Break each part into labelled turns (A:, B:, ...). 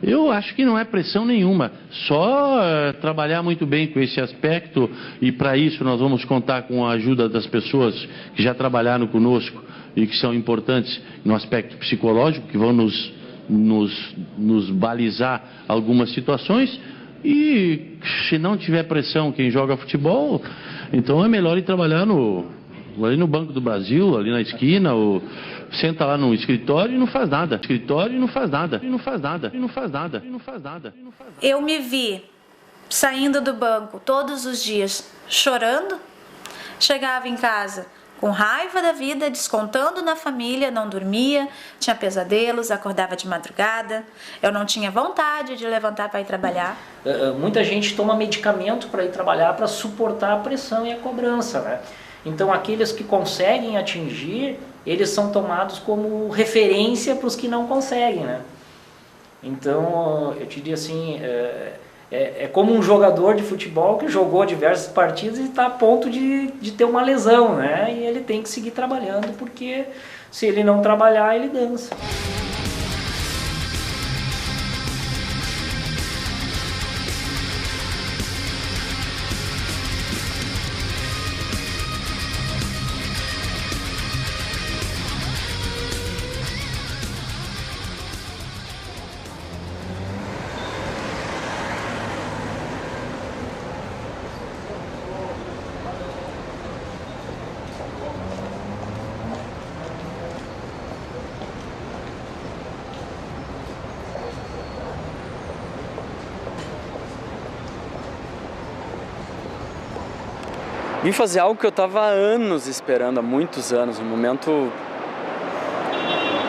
A: Eu acho que não é pressão nenhuma, só trabalhar muito bem com esse aspecto, e para isso nós vamos contar com a ajuda das pessoas que já trabalharam conosco e que são importantes no aspecto psicológico, que vão nos balizar algumas situações. E se não tiver pressão quem joga futebol, então é melhor ir trabalhar ali no Banco do Brasil, ali na esquina, ou senta lá no escritório e não faz nada. Escritório e não faz nada. E não faz nada. E não faz nada. E não faz nada.
B: Eu me vi saindo do banco todos os dias chorando, chegava em casa com raiva da vida, descontando na família, não dormia, tinha pesadelos, acordava de madrugada, eu não tinha vontade de levantar para ir trabalhar.
C: Muita gente toma medicamento para ir trabalhar para suportar a pressão e a cobrança, né? Então aqueles que conseguem atingir, eles são tomados como referência para os que não conseguem, né? Então eu te diria assim, é como um jogador de futebol que jogou diversas partidas e está a ponto de ter uma lesão, né? E ele tem que seguir trabalhando, porque se ele não trabalhar, ele dança.
D: Vim fazer algo que eu estava há anos esperando, há muitos anos, um momento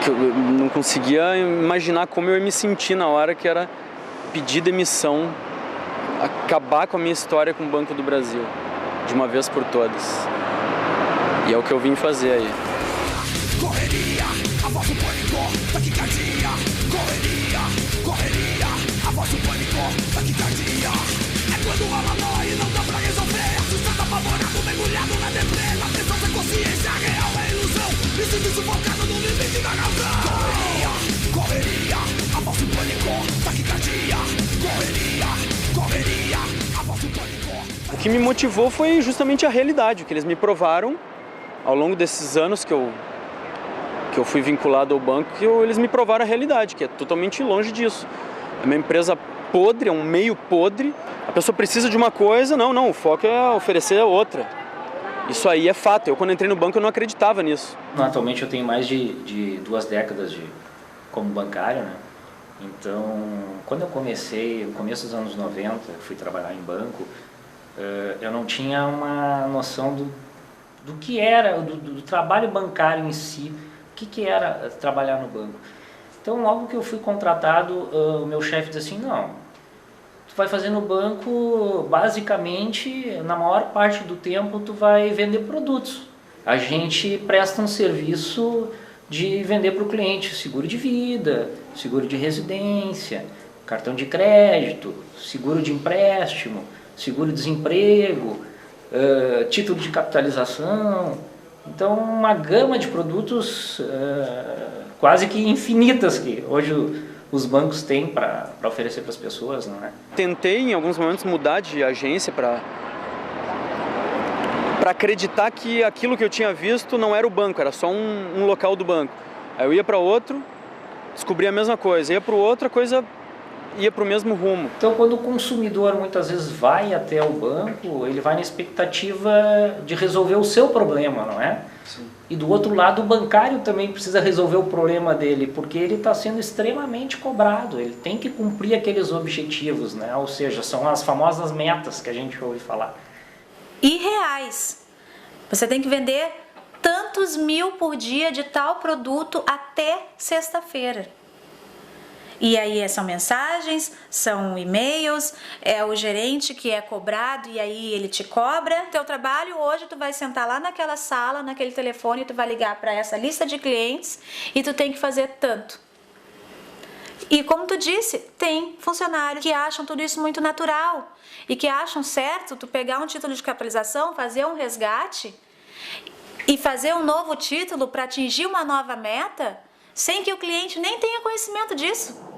D: que eu não conseguia imaginar como eu ia me sentir na hora, que era pedir demissão, acabar com a minha história com o Banco do Brasil, de uma vez por todas. E é o que eu vim fazer aí.
E: Correria, a voz do pânico, taquicardia. Correria, correria, a voz do pânico, taquicardia. É quando ela dói e não dá pra resolver. Assustado, apavorado, mergulhado na deprê. Na tensão sem consciência, real é ilusão. Me sinto sufocado no limite da razão. Correria, correria, a voz do pânico, taquicardia. Correria, correria, a voz do pânico.
D: O que me motivou foi justamente a realidade, o que eles me provaram ao longo desses anos que eu fui vinculado ao banco, que eles me provaram a realidade, que é totalmente longe disso. É uma empresa podre, é um meio podre, a pessoa precisa de uma coisa, não, o foco é oferecer outra. Isso aí é fato, eu quando entrei no banco eu não acreditava nisso.
C: Atualmente eu tenho mais de 2 décadas como bancário, né? Então, quando eu comecei, no começo dos anos 90, fui trabalhar em banco, eu não tinha uma noção do que era, do trabalho bancário em si, o que era trabalhar no banco. Então, logo que eu fui contratado, o meu chefe disse assim, não, tu vai fazer no banco, basicamente, na maior parte do tempo, tu vai vender produtos. A gente presta um serviço de vender para o cliente seguro de vida, seguro de residência, cartão de crédito, seguro de empréstimo, seguro-desemprego, título de capitalização. Então, uma gama de produtos quase que infinitas que hoje os bancos têm para oferecer para as pessoas, não é?
D: Tentei, em alguns momentos, mudar de agência para acreditar que aquilo que eu tinha visto não era o banco, era só um local do banco. Aí eu ia para outro, descobria a mesma coisa, ia para o outro, a coisa ia para o mesmo rumo.
C: Então, quando o consumidor muitas vezes vai até o banco, ele vai na expectativa de resolver o seu problema, não é?
D: Sim.
C: E do outro lado, o bancário também precisa resolver o problema dele, porque ele está sendo extremamente cobrado, ele tem que cumprir aqueles objetivos, né? Ou seja, são as famosas metas que a gente ouve falar.
B: E reais. Você tem que vender tantos mil por dia de tal produto até sexta-feira. E aí são mensagens, são e-mails, é o gerente que é cobrado e aí ele te cobra. Teu trabalho hoje, tu vai sentar lá naquela sala, naquele telefone, tu vai ligar para essa lista de clientes e tu tem que fazer tanto. E como tu disse, tem funcionários que acham tudo isso muito natural e que acham certo tu pegar um título de capitalização, fazer um resgate e fazer um novo título para atingir uma nova meta sem que o cliente nem tenha conhecimento disso.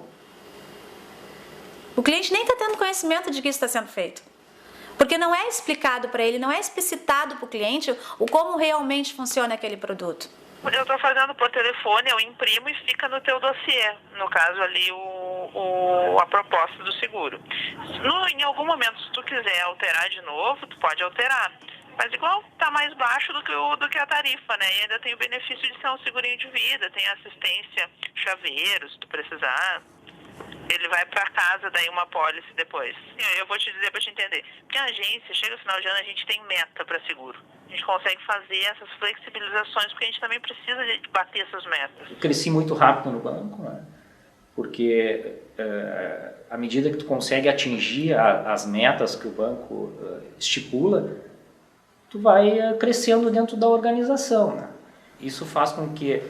B: O cliente nem está tendo conhecimento de que isso está sendo feito. Porque não é explicado para ele, não é explicitado para o cliente o como realmente funciona aquele produto.
F: Eu estou fazendo por telefone, eu imprimo e fica no teu dossiê, no caso ali a proposta do seguro. Em algum momento, se tu quiser alterar de novo, tu pode alterar. Mas igual está mais baixo do que a tarifa, né? E ainda tem o benefício de ser um segurinho de vida, tem assistência chaveiro, se tu precisar. Ele vai para casa, daí uma pólice depois. Eu vou te dizer para te entender. Porque a agência, chega no final de ano, a gente tem meta para seguro. A gente consegue fazer essas flexibilizações, porque a gente também precisa de bater essas metas.
C: Eu cresci muito rápido no banco, né? Porque à medida que tu consegue atingir as metas que o banco estipula, tu vai crescendo dentro da organização, né? Isso faz com que,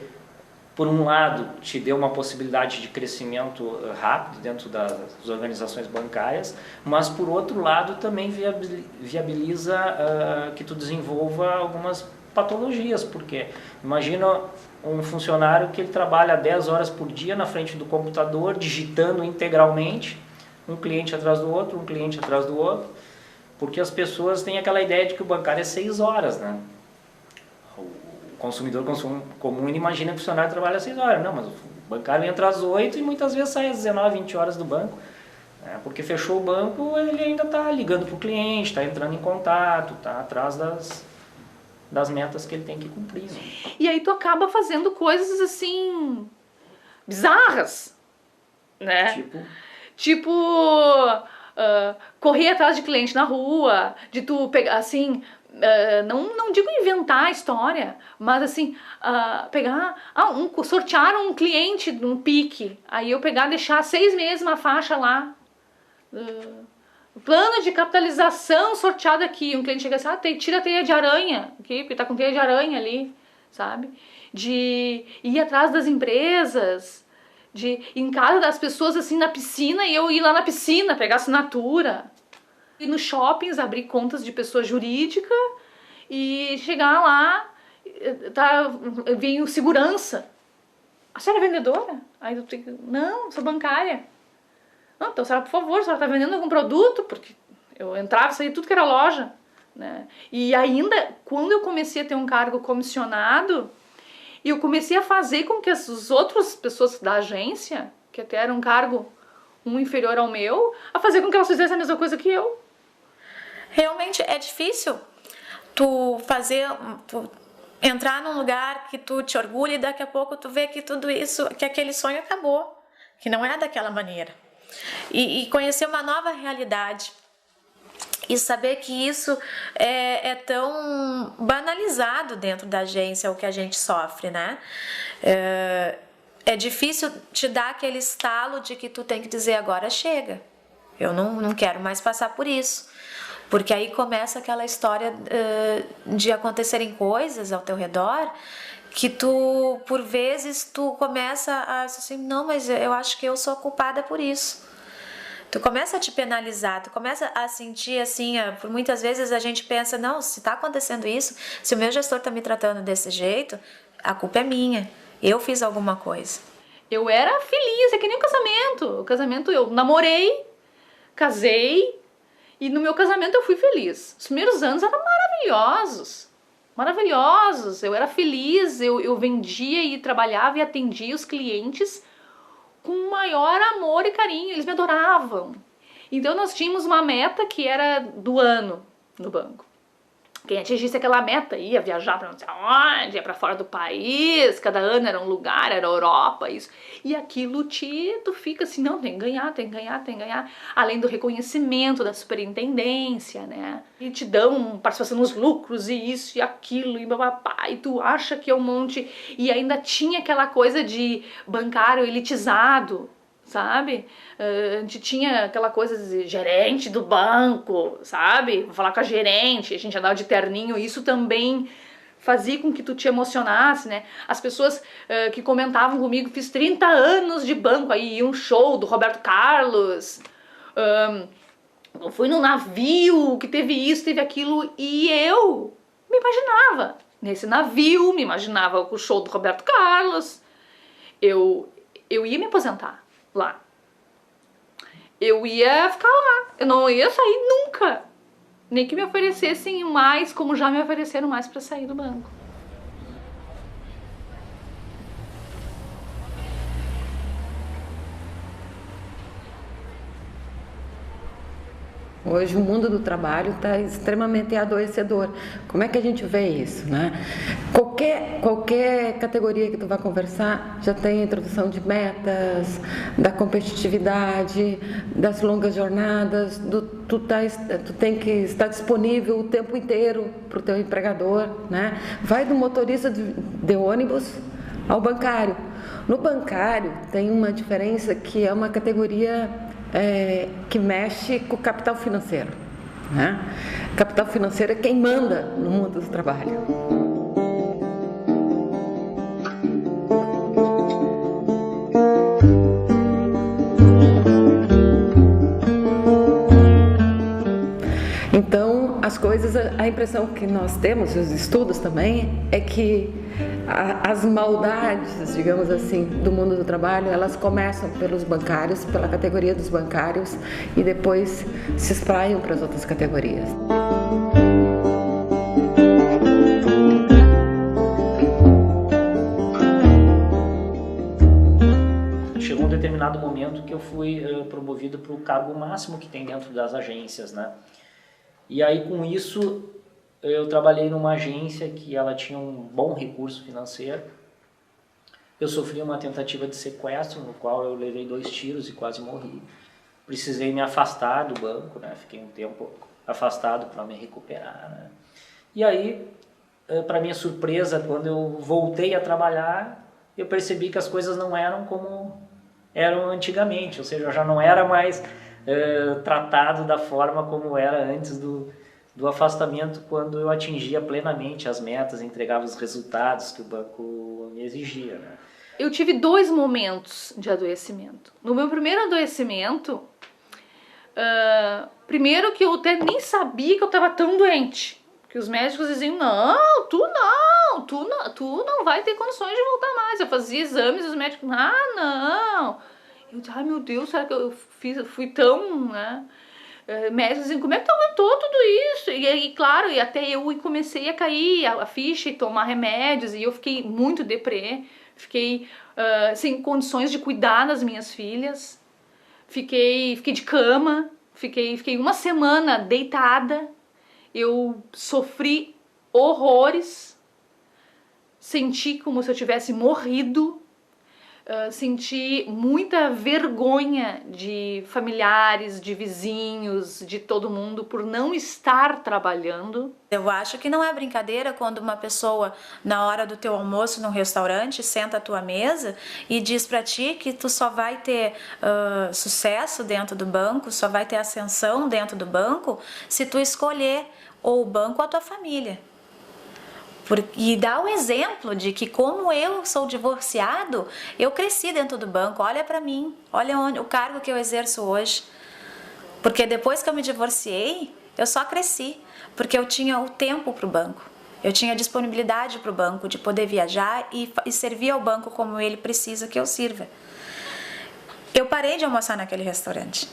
C: por um lado, te dê uma possibilidade de crescimento rápido dentro das organizações bancárias, mas, por outro lado, também viabiliza que tu desenvolva algumas patologias, porque imagina um funcionário que ele trabalha 10 horas por dia na frente do computador, digitando integralmente, um cliente atrás do outro, um cliente atrás do outro, porque as pessoas têm aquela ideia de que o bancário é 6 horas, né? O consumidor comum, ele imagina que o funcionário trabalha 6 horas. Não, mas o bancário entra às 8 e muitas vezes sai às 19, 20 horas do banco. Né? Porque fechou o banco, ele ainda está ligando para o cliente, está entrando em contato, está atrás das metas que ele tem que cumprir. Né?
G: E aí tu acaba fazendo coisas assim, bizarras, né? Tipo correr atrás de cliente na rua, de tu pegar assim... não digo inventar a história, mas assim, pegar, sortear um cliente num pique, aí eu pegar, deixar 6 meses uma faixa lá, plano de capitalização sorteado aqui, um cliente chega assim, tira a teia de aranha, aqui, porque tá com teia de aranha ali, sabe? De ir atrás das empresas, de ir em casa das pessoas assim na piscina e eu ir lá na piscina, pegar assinatura. Ir nos shoppings, abrir contas de pessoa jurídica e chegar lá, vem o segurança. A senhora é vendedora? Aí eu tenho, não, sou bancária. Não, então, senhora, por favor, a senhora está vendendo algum produto? Porque eu entrava e saía tudo que era loja. Né? E ainda, quando eu comecei a ter um cargo comissionado, eu comecei a fazer com que as outras pessoas da agência, que até era um cargo inferior ao meu, a fazer com que elas fizessem a mesma coisa que eu.
B: Realmente é difícil tu entrar num lugar que tu te orgulha e daqui a pouco tu vê que tudo isso, que aquele sonho acabou, que não é daquela maneira. E conhecer uma nova realidade e saber que isso é tão banalizado dentro da agência, o que a gente sofre, né? É difícil te dar aquele estalo de que tu tem que dizer agora chega, eu não quero mais passar por isso. Porque aí começa aquela história de acontecerem coisas ao teu redor que tu, por vezes, tu começa a assim, não, mas eu acho que eu sou culpada por isso. Tu começa a te penalizar, tu começa a sentir assim, por muitas vezes a gente pensa, não, se tá acontecendo isso, se o meu gestor tá me tratando desse jeito, a culpa é minha, eu fiz alguma coisa.
G: Eu era feliz, é que nem o casamento eu namorei, casei, e no meu casamento eu fui feliz. Os primeiros anos eram maravilhosos, eu era feliz, eu vendia e trabalhava e atendia os clientes com maior amor e carinho, eles me adoravam. Então nós tínhamos uma meta que era do ano no banco. Quem atingisse aquela meta ia viajar para não sei onde, ia para fora do país, cada ano era um lugar, era Europa, isso. E aquilo tu fica assim, não, tem que ganhar. Além do reconhecimento da superintendência, né? E te dão participação nos lucros e isso e aquilo e papapá, e tu acha que é um monte. E ainda tinha aquela coisa de bancário elitizado, sabe? A gente tinha aquela coisa de gerente do banco, sabe? Vou falar com a gerente, a gente andava de terninho, isso também fazia com que tu te emocionasse, né? As pessoas que comentavam comigo, fiz 30 anos de banco, aí ia um show do Roberto Carlos, eu fui num navio que teve isso, teve aquilo, e eu me imaginava nesse navio, me imaginava com o show do Roberto Carlos, eu ia me aposentar lá. eu ia ficar lá, eu não ia sair nunca. Nem que me oferecessem mais, como já me ofereceram mais para sair do banco.
H: Hoje o mundo do trabalho está extremamente adoecedor. Como é que a gente vê isso, né? Qualquer categoria que tu vai conversar já tem a introdução de metas, da competitividade, das longas jornadas, tu tem que estar disponível o tempo inteiro para o teu empregador, né? Vai do motorista de ônibus ao bancário. No bancário tem uma diferença que é uma categoria que mexe com o capital financeiro, né? Capital financeiro é quem manda no mundo do trabalho. Então, as coisas, a impressão que nós temos, os estudos também, é que as maldades, digamos assim, do mundo do trabalho, elas começam pelos bancários, pela categoria dos bancários, e depois se espraiam para as outras categorias.
C: Chegou um determinado momento que eu fui promovido para o cargo máximo que tem dentro das agências, né? E aí, com isso, eu trabalhei numa agência que ela tinha um bom recurso financeiro. Eu sofri uma tentativa de sequestro, no qual eu levei 2 tiros e quase morri. Precisei me afastar do banco, né? Fiquei um tempo afastado para me recuperar, né? E aí, para minha surpresa, quando eu voltei a trabalhar, eu percebi que as coisas não eram como eram antigamente, ou seja, eu já não era mais tratado da forma como era antes do afastamento, quando eu atingia plenamente as metas, entregava os resultados que o banco me exigia, né?
G: Eu tive 2 momentos de adoecimento. No meu primeiro adoecimento, primeiro que eu até nem sabia que eu estava tão doente, que os médicos diziam, não, tu não vai ter condições de voltar mais. Eu fazia exames e os médicos, não. Eu disse, ai meu Deus, será que eu fui tão, né? Médicos diziam, como é que tu aguentou tudo isso? E claro, e até eu comecei a cair a ficha e tomar remédios, e eu fiquei muito deprê, fiquei sem condições de cuidar das minhas filhas, fiquei de cama, fiquei uma semana deitada, eu sofri horrores, senti como se eu tivesse morrido. Senti muita vergonha de familiares, de vizinhos, de todo mundo por não estar trabalhando.
B: Eu acho que não é brincadeira quando uma pessoa, na hora do teu almoço num restaurante, senta à tua mesa e diz pra ti que tu só vai ter sucesso dentro do banco, só vai ter ascensão dentro do banco se tu escolher ou o banco ou a tua família. E dá o exemplo de que, como eu sou divorciado, eu cresci dentro do banco. Olha para mim, olha o cargo que eu exerço hoje. Porque depois que eu me divorciei, eu só cresci, porque eu tinha o tempo para o banco. Eu tinha disponibilidade para o banco de poder viajar e servir ao banco como ele precisa que eu sirva. Eu parei de almoçar naquele restaurante.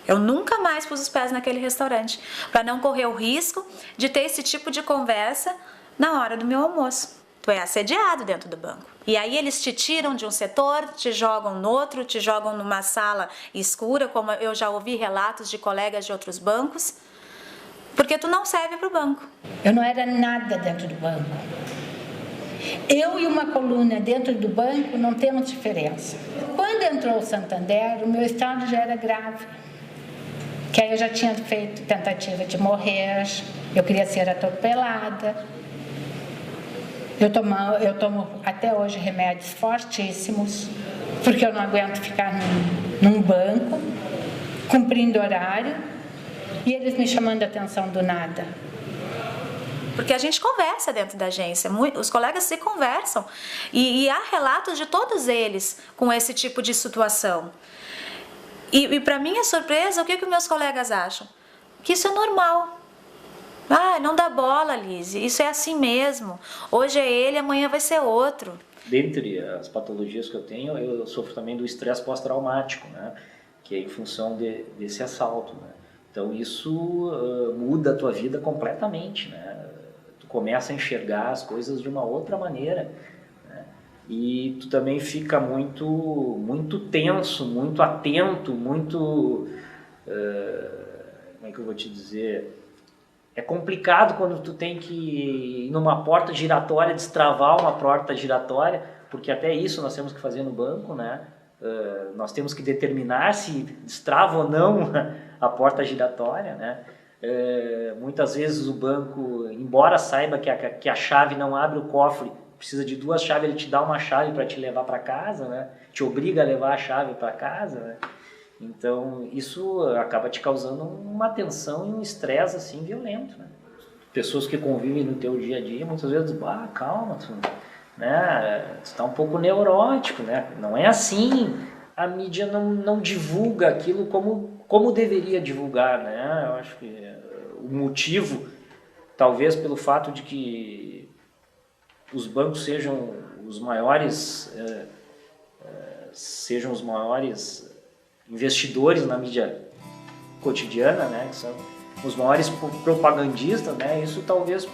B: Eu nunca mais pus os pés naquele restaurante, para não correr o risco de ter esse tipo de conversa na hora do meu almoço. Tu é assediado dentro do banco. E aí eles te tiram de um setor, te jogam no outro, te jogam numa sala escura, como eu já ouvi relatos de colegas de outros bancos, porque tu não serve para o banco.
I: Eu não era nada dentro do banco. Eu e uma coluna dentro do banco não temos diferença. Quando entrou o Santander, o meu estado já era grave. Que aí eu já tinha feito tentativa de morrer, eu queria ser atropelada. Eu tomo até hoje remédios fortíssimos, porque eu não aguento ficar num banco, cumprindo horário, e eles me chamando a atenção do nada.
B: Porque a gente conversa dentro da agência, os colegas se conversam, e há relatos de todos eles com esse tipo de situação. E para minha surpresa, o que os meus colegas acham? Que isso é normal. Ah, não dá bola, Lise, isso é assim mesmo. Hoje é ele, amanhã vai ser outro.
C: Dentre as patologias que eu tenho, eu sofro também do estresse pós-traumático, né? que é em função desse assalto, né? Então isso muda a tua vida completamente, né? Tu começa a enxergar as coisas de uma outra maneira, né? E tu também fica muito tenso, muito atento, muito... como é que eu vou te dizer? É complicado quando tu tem que ir numa porta giratória, destravar uma porta giratória, porque até isso nós temos que fazer no banco, né? Nós temos que determinar se destrava ou não a porta giratória, né? Muitas vezes o banco, embora saiba que a chave não abre o cofre, precisa de 2 chaves, ele te dá uma chave para te levar para casa, né? Te obriga a levar a chave para casa, né? Então isso acaba te causando uma tensão e um estresse assim violento, né? Pessoas que convivem no teu dia a dia muitas vezes dizem, calma, tu, né? Tu está um pouco neurótico, né? Não é assim. A mídia não divulga aquilo como deveria divulgar, né? Eu acho que o motivo, talvez pelo fato de que os bancos sejam os maiores investidores na mídia cotidiana, né? Que são os maiores propagandistas, né? Isso talvez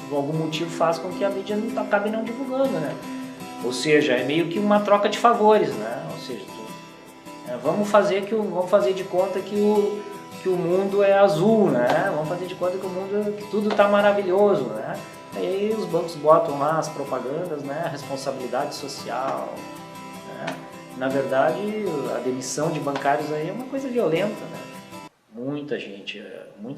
C: por algum motivo faz com que a mídia não acabe não divulgando, né? Ou seja, é meio que uma troca de favores, né? Ou seja, vamos fazer de conta que o mundo é azul, né? Vamos fazer de conta que tudo está maravilhoso, né? Aí os bancos botam lá as propagandas, né? A responsabilidade social, né? Na verdade, a demissão de bancários aí é uma coisa violenta, né? Muita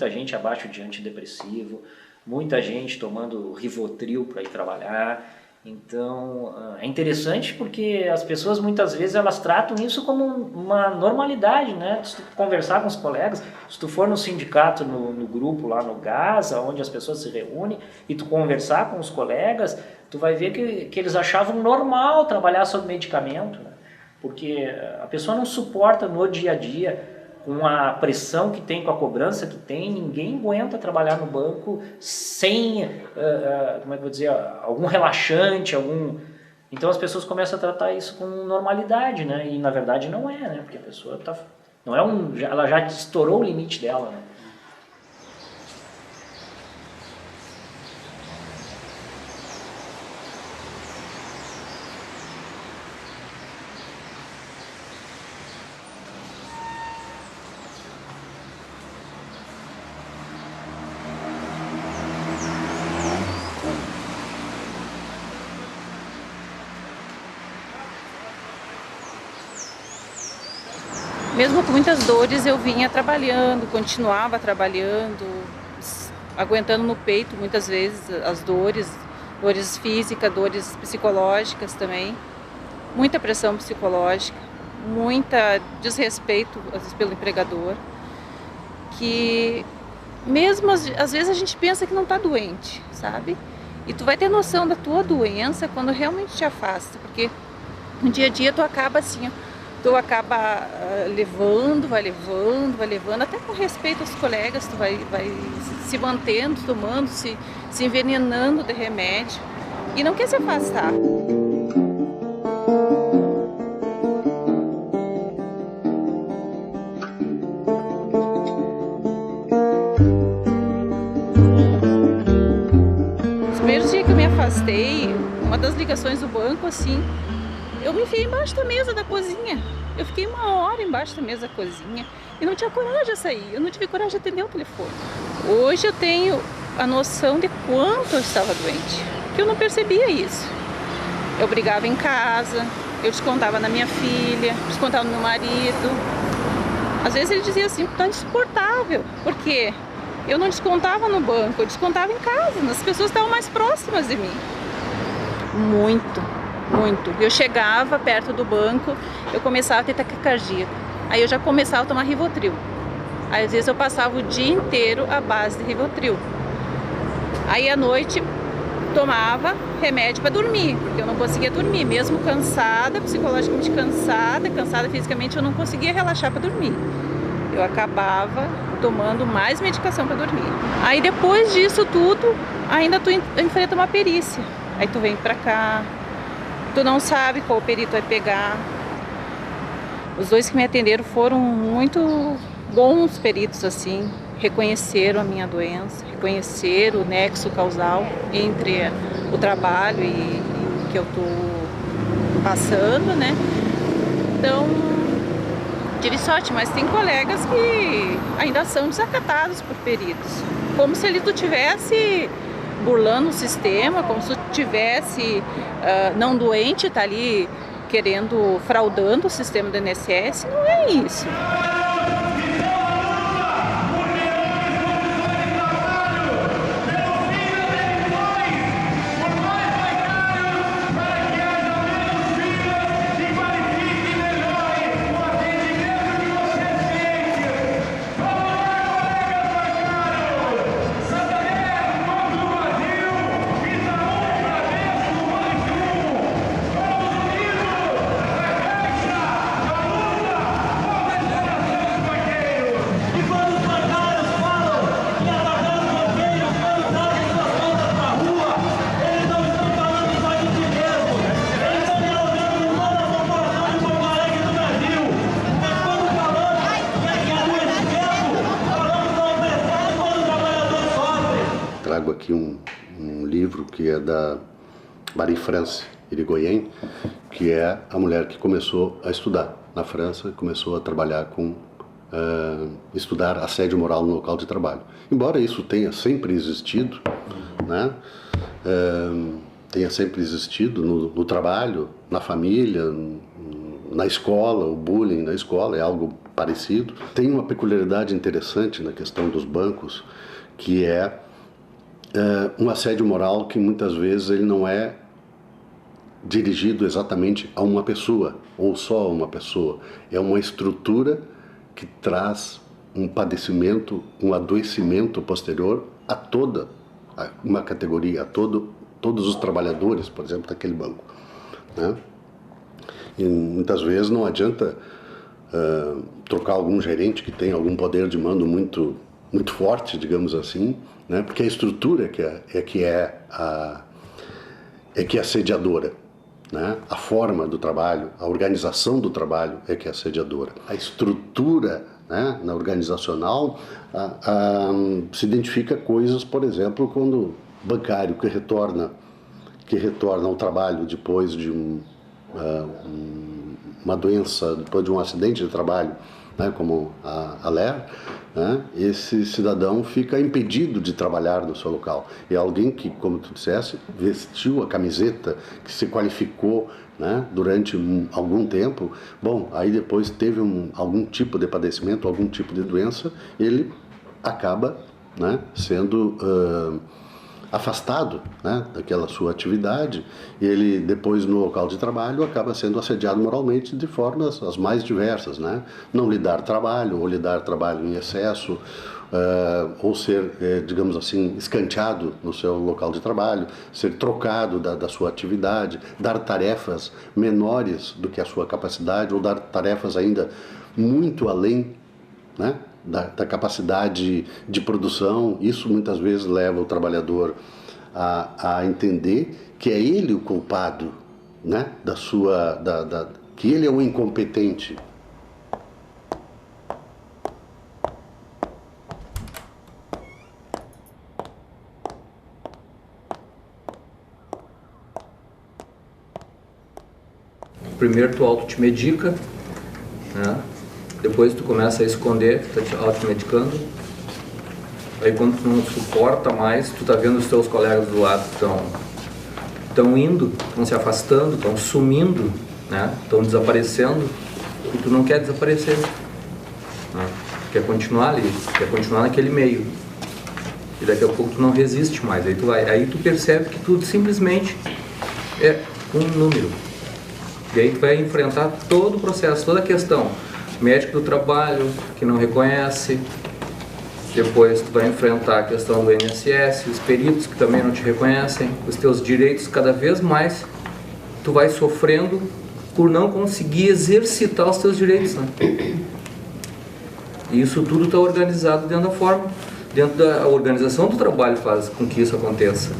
C: gente abaixo de antidepressivo, muita gente tomando Rivotril para ir trabalhar. Então, é interessante porque as pessoas muitas vezes elas tratam isso como uma normalidade, né? Se tu conversar com os colegas, se tu for no sindicato, no grupo lá no GAS, onde as pessoas se reúnem, e tu conversar com os colegas, tu vai ver que eles achavam normal trabalhar sob medicamento, né? Porque a pessoa não suporta no dia a dia, com a pressão que tem, com a cobrança que tem, ninguém aguenta trabalhar no banco sem, como é que eu vou dizer, algum relaxante, Então as pessoas começam a tratar isso com normalidade, né? E na verdade não é, né? Porque a pessoa ela já estourou o limite dela, né?
J: Mesmo com muitas dores, eu vinha trabalhando, continuava trabalhando, aguentando no peito muitas vezes as dores físicas, dores psicológicas também, muita pressão psicológica, muita desrespeito às vezes pelo empregador, que mesmo às vezes a gente pensa que não está doente, sabe? E tu vai ter noção da tua doença quando realmente te afasta, porque no dia a dia tu acaba assim, tu acaba vai levando, até com respeito aos colegas, tu vai se mantendo, tomando, se envenenando de remédio e não quer se afastar. Os primeiros dias que eu me afastei, uma das ligações do banco, assim, eu me enfiei embaixo da mesa da cozinha. Eu fiquei 1 hora embaixo da mesa da cozinha e não tinha coragem de sair. Eu não tive coragem de atender o telefone. Hoje eu tenho a noção de quanto eu estava doente, que eu não percebia isso. Eu brigava em casa, eu descontava na minha filha, descontava no meu marido. Às vezes ele dizia assim, tá insuportável, porque eu não descontava no banco, eu descontava em casa, nas pessoas que estavam mais próximas de mim. Muito. Eu chegava perto do banco, eu começava a ter taquicardia. Aí eu já começava a tomar Rivotril. Aí às vezes eu passava o dia inteiro à base de Rivotril. Aí à noite tomava remédio para dormir, porque eu não conseguia dormir, mesmo cansada, psicologicamente cansada fisicamente, eu não conseguia relaxar para dormir. Eu acabava tomando mais medicação para dormir. Aí depois disso tudo, ainda tu enfrenta uma perícia. Aí tu vem para cá, tu não sabe qual perito vai pegar. Os dois que me atenderam foram muito bons peritos, assim, reconheceram a minha doença, reconheceram o nexo causal entre o trabalho e o que eu estou passando, né? Então, tive sorte, mas tem colegas que ainda são desacatados por peritos. Como se ele estivesse burlando o sistema, como se estivesse não doente, tá ali querendo, fraudando o sistema do INSS. Não é isso.
K: Trago aqui um livro que é da Marie-France Irigoyen, que é a mulher que começou a estudar na França, começou a trabalhar com estudar assédio moral no local de trabalho. Embora isso tenha sempre existido, né? Tenha sempre existido no trabalho, na família, na escola, o bullying na escola é algo parecido. Tem uma peculiaridade interessante na questão dos bancos, que é um assédio moral que muitas vezes ele não é dirigido exatamente a uma pessoa, ou só a uma pessoa. É uma estrutura que traz um padecimento, um adoecimento posterior a toda uma categoria, a todos os trabalhadores, por exemplo, daquele banco, né? E muitas vezes não adianta trocar algum gerente que tem algum poder de mando muito forte, digamos assim, né? Porque a estrutura é que é assediadora, né? A forma do trabalho, a organização do trabalho é que é assediadora. A estrutura, né, na organizacional se identifica coisas, por exemplo, quando o bancário que retorna ao trabalho depois de uma doença, depois de um acidente de trabalho, né, como a LER, né, esse cidadão fica impedido de trabalhar no seu local. E alguém que, como tu disseste, vestiu a camiseta, que se qualificou, né, durante algum tempo, bom, aí depois teve algum tipo de padecimento, algum tipo de doença, ele acaba, né, sendo afastado, né, daquela sua atividade, e ele depois no local de trabalho acaba sendo assediado moralmente de formas as mais diversas, né? Não lhe dar trabalho, ou lhe dar trabalho em excesso, ou ser, digamos assim, escanteado no seu local de trabalho, ser trocado da sua atividade, dar tarefas menores do que a sua capacidade, ou dar tarefas ainda muito além, né, da capacidade de produção. Isso muitas vezes leva o trabalhador a entender que é ele o culpado, né, que ele é o incompetente.
L: Primeiro tu auto-te-medica, né? Depois tu começa a esconder que tá te automedicando. Aí quando tu não suporta mais, tu tá vendo os teus colegas do lado que estão indo, estão se afastando, estão sumindo, né? Estão desaparecendo, e tu não quer desaparecer, né? Quer continuar ali, quer continuar naquele meio. E daqui a pouco tu não resiste mais. Aí tu percebe que tudo simplesmente é um número. E aí tu vai enfrentar todo o processo, toda a questão. Médico do trabalho que não reconhece, depois tu vai enfrentar a questão do INSS, os peritos que também não te reconhecem, os teus direitos cada vez mais tu vai sofrendo por não conseguir exercitar os teus direitos, né? E isso tudo está organizado dentro da organização do trabalho faz com que isso aconteça.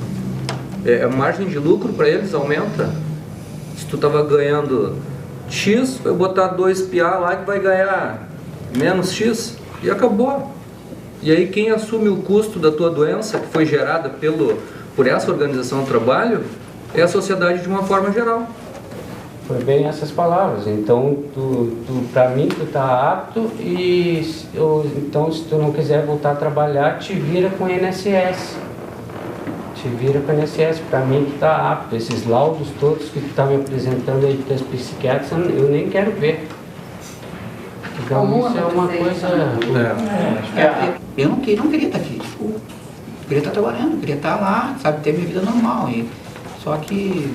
L: A margem de lucro para eles aumenta. Se tu estava ganhando X, vai botar 2 piá lá que vai ganhar menos X e acabou. E aí quem assume o custo da tua doença, que foi gerada por essa organização do trabalho, é a sociedade de uma forma geral.
M: Foi bem essas palavras. Então, para mim, tu tá apto e então, se tu não quiser voltar a trabalhar, te vira com o INSS. Te vira com o INSS. Para mim, tu tá apto. Esses laudos todos que tu tá me apresentando aí dos psiquiatras, eu nem quero ver. Então, isso é uma coisa...
N: Eu não queria estar aqui. Tipo, eu queria estar trabalhando, eu queria estar lá, sabe, ter minha vida normal. Só que...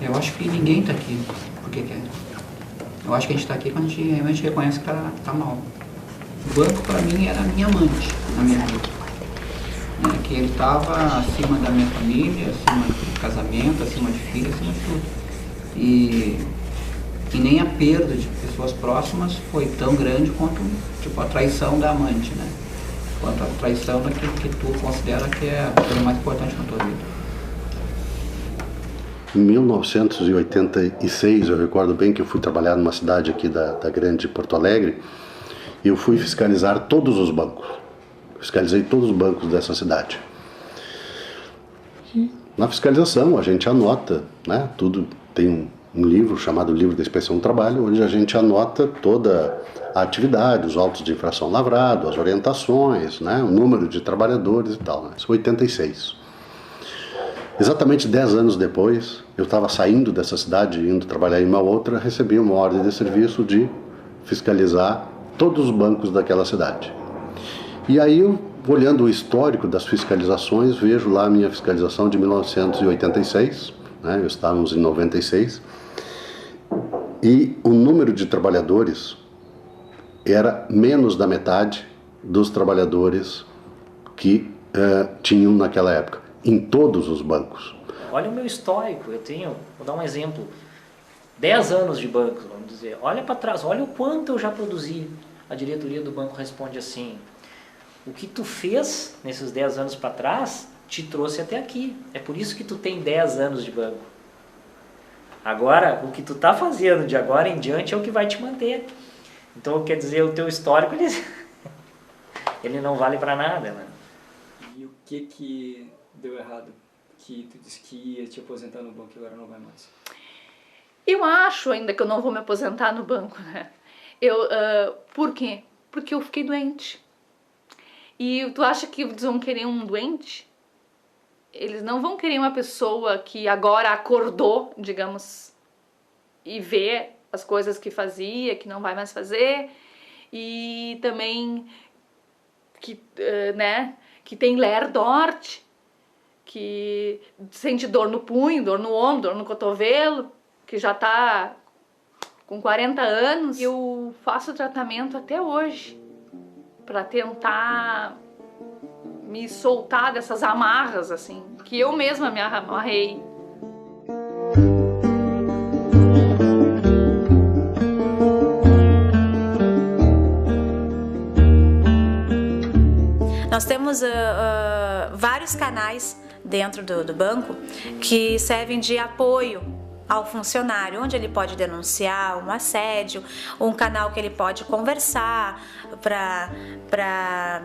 N: eu acho que ninguém está aqui porque quer. Eu acho que a gente está aqui quando a gente realmente reconhece que está mal. O banco, para mim, era minha amante na minha vida. Que ele estava acima da minha família, acima do casamento, acima de filho, acima de tudo. E nem a perda de pessoas próximas foi tão grande quanto tipo, a traição da amante, né? Quanto a traição daquilo que tu considera que é a coisa mais importante na tua vida.
K: Em 1986, eu recordo bem que eu fui trabalhar numa cidade aqui da grande Porto Alegre e eu fui fiscalizar todos os bancos. Fiscalizei todos os bancos dessa cidade. Na fiscalização, a gente anota, né? Tudo tem um livro chamado Livro da Inspeção do Trabalho, onde a gente anota toda a atividade, os autos de infração lavrado, as orientações, né? O número de trabalhadores e tal. Né? Isso foi 86. Exatamente 10 anos depois, eu estava saindo dessa cidade, indo trabalhar em uma outra, recebi uma ordem de serviço de fiscalizar todos os bancos daquela cidade. E aí, eu, olhando o histórico das fiscalizações, vejo lá a minha fiscalização de 1986, né, estávamos em 96, e o número de trabalhadores era menos da metade dos trabalhadores que tinham naquela época. Em todos os bancos.
C: Olha o meu histórico, vou dar um exemplo, 10 anos de banco, vamos dizer, olha para trás, olha o quanto eu já produzi. A diretoria do banco responde assim, o que tu fez nesses 10 anos para trás, te trouxe até aqui, é por isso que tu tem 10 anos de banco. Agora, o que tu tá fazendo de agora em diante é o que vai te manter. Então, quer dizer, o teu histórico, ele não vale para nada, né?
O: E o que deu errado? Que tu disse que ia te aposentar no banco e agora não vai mais.
G: Eu acho ainda que eu não vou me aposentar no banco, né? Por quê? Porque eu fiquei doente. E tu acha que eles vão querer um doente? Eles não vão querer uma pessoa que agora acordou, digamos, e vê as coisas que fazia, que não vai mais fazer. E também que, que tem Lerdort, que sente dor no punho, dor no ombro, dor no cotovelo, que já tá com 40 anos. Eu faço tratamento até hoje para tentar me soltar dessas amarras, assim, que eu mesma me amarrei.
B: Nós temos vários canais dentro do banco que servem de apoio ao funcionário, onde ele pode denunciar um assédio, um canal que ele pode conversar para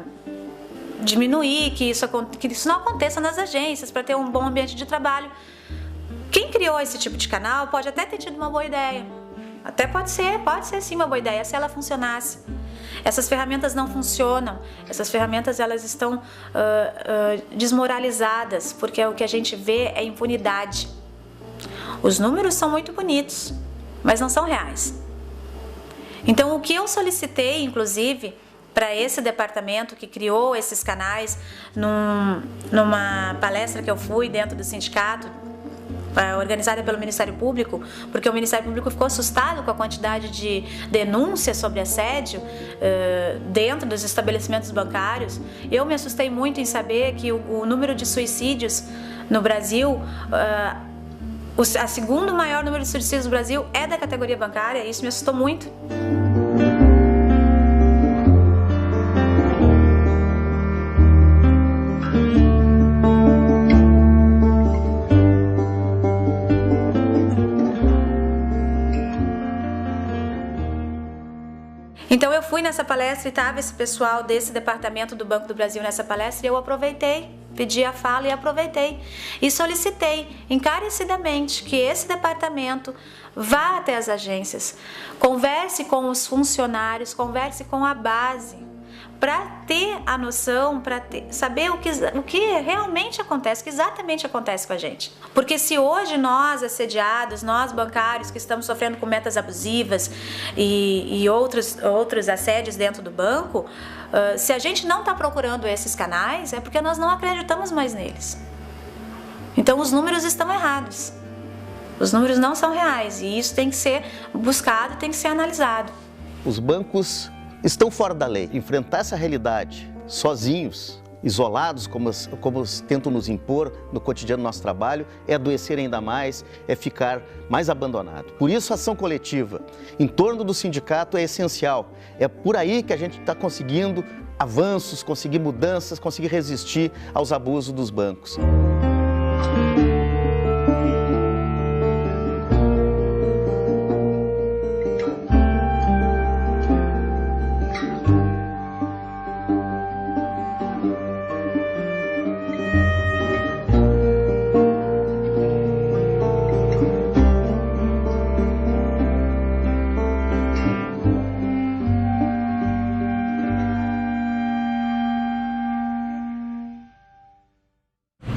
B: diminuir que isso não aconteça nas agências, para ter um bom ambiente de trabalho. Quem criou esse tipo de canal pode até ter tido uma boa ideia, até pode ser sim uma boa ideia se ela funcionasse. Essas ferramentas não funcionam, essas ferramentas elas estão desmoralizadas, porque o que a gente vê é impunidade. Os números são muito bonitos, mas não são reais. Então o que eu solicitei, inclusive, para esse departamento que criou esses canais, numa palestra que eu fui dentro do sindicato, organizada pelo Ministério Público, porque o Ministério Público ficou assustado com a quantidade de denúncias sobre assédio dentro dos estabelecimentos bancários. Eu me assustei muito em saber que o número de suicídios no Brasil, o segundo maior número de suicídios do Brasil é da categoria bancária, e isso me assustou muito. Então eu fui nessa palestra e estava esse pessoal desse departamento do Banco do Brasil nessa palestra e eu aproveitei, pedi a fala e aproveitei e solicitei encarecidamente que esse departamento vá até as agências, converse com os funcionários, converse com a base, para ter a noção, para saber o que realmente acontece, o que exatamente acontece com a gente. Porque se hoje nós assediados, nós bancários que estamos sofrendo com metas abusivas e outros assédios dentro do banco, se a gente não está procurando esses canais, é porque nós não acreditamos mais neles. Então os números estão errados. Os números não são reais e isso tem que ser buscado, tem que ser analisado.
P: Os bancos estão fora da lei. Enfrentar essa realidade sozinhos, isolados, como tentam nos impor no cotidiano do nosso trabalho, é adoecer ainda mais, é ficar mais abandonado. Por isso, a ação coletiva em torno do sindicato é essencial. É por aí que a gente está conseguindo avanços, conseguir mudanças, conseguir resistir aos abusos dos bancos.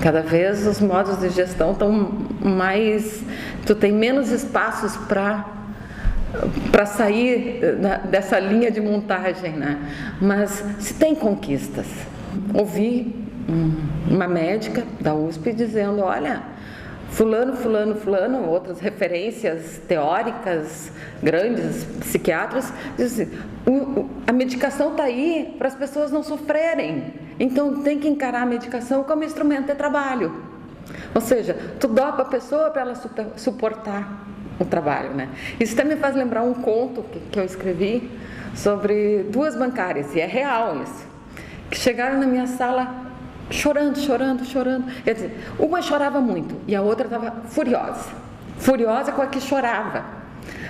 H: Cada vez os modos de gestão estão mais... Tu tem menos espaços para sair dessa linha de montagem, né? Mas se tem conquistas. Ouvi uma médica da USP dizendo, olha, fulano, fulano, fulano, outras referências teóricas, grandes psiquiatras, dizem assim, a medicação está aí para as pessoas não sofrerem. Então tem que encarar a medicação como instrumento de trabalho. Ou seja, tu dopa a pessoa para ela suportar o trabalho, né? Isso também me faz lembrar um conto que eu escrevi sobre duas bancárias, e é real isso, que chegaram na minha sala chorando. Quer dizer, uma chorava muito e a outra estava furiosa com a que chorava.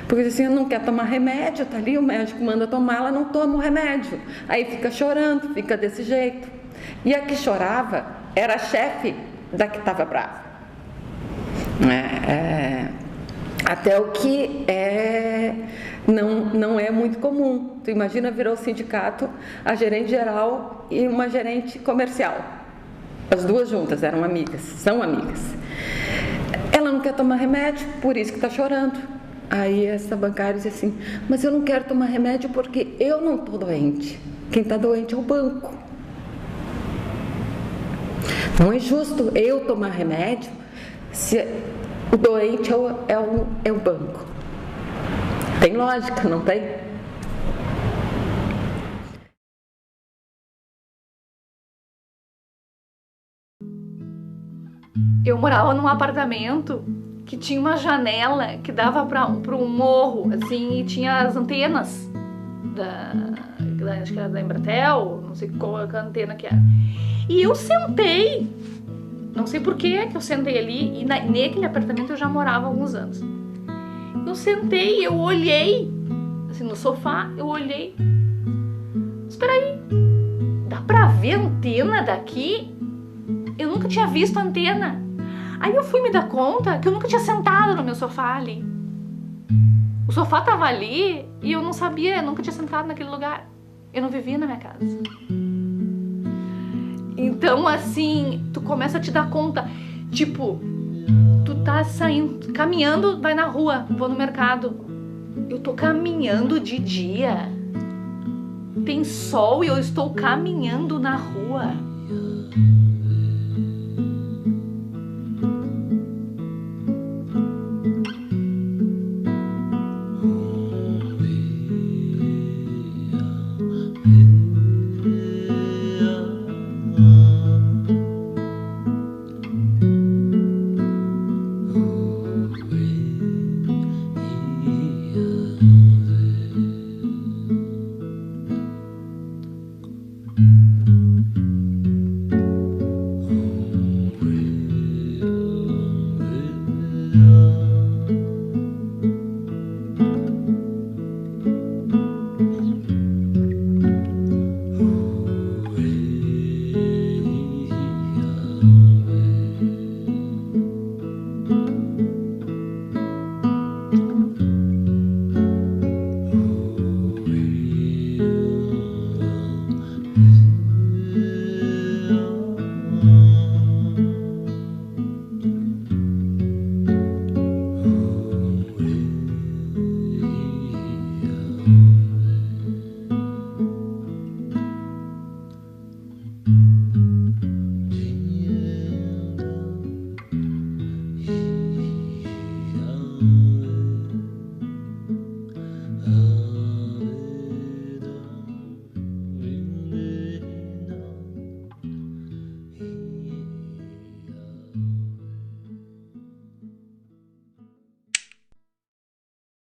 H: Porque assim, não quer tomar remédio, tá ali, o médico manda tomar, ela não toma o remédio. Aí fica chorando, fica desse jeito. E a que chorava era a chefe da que estava brava. Até o que não é muito comum. Tu imagina virar o sindicato, a gerente geral e uma gerente comercial. As duas juntas eram amigas, são amigas. Ela não quer tomar remédio, por isso que está chorando. Aí essa bancária diz assim, mas eu não quero tomar remédio porque eu não estou doente. Quem está doente é o banco. Não é justo eu tomar remédio se o doente é o banco. Tem lógica, não tem?
G: Eu morava num apartamento que tinha uma janela que dava para um morro, assim, e tinha as antenas acho que era da Embratel, não sei qual a antena que era. E eu sentei, não sei por que eu sentei ali, e naquele apartamento eu já morava há alguns anos. Eu sentei, eu olhei, assim, no sofá, eu olhei. Espera aí, dá pra ver a antena daqui? Eu nunca tinha visto a antena. Aí eu fui me dar conta que eu nunca tinha sentado no meu sofá ali. O sofá tava ali e eu não sabia, eu nunca tinha sentado naquele lugar. Eu não vivia na minha casa. Então, assim, tu começa a te dar conta, tipo, tu tá saindo, caminhando, vai na rua, vou no mercado. Eu tô caminhando de dia. Tem sol e eu estou caminhando na rua.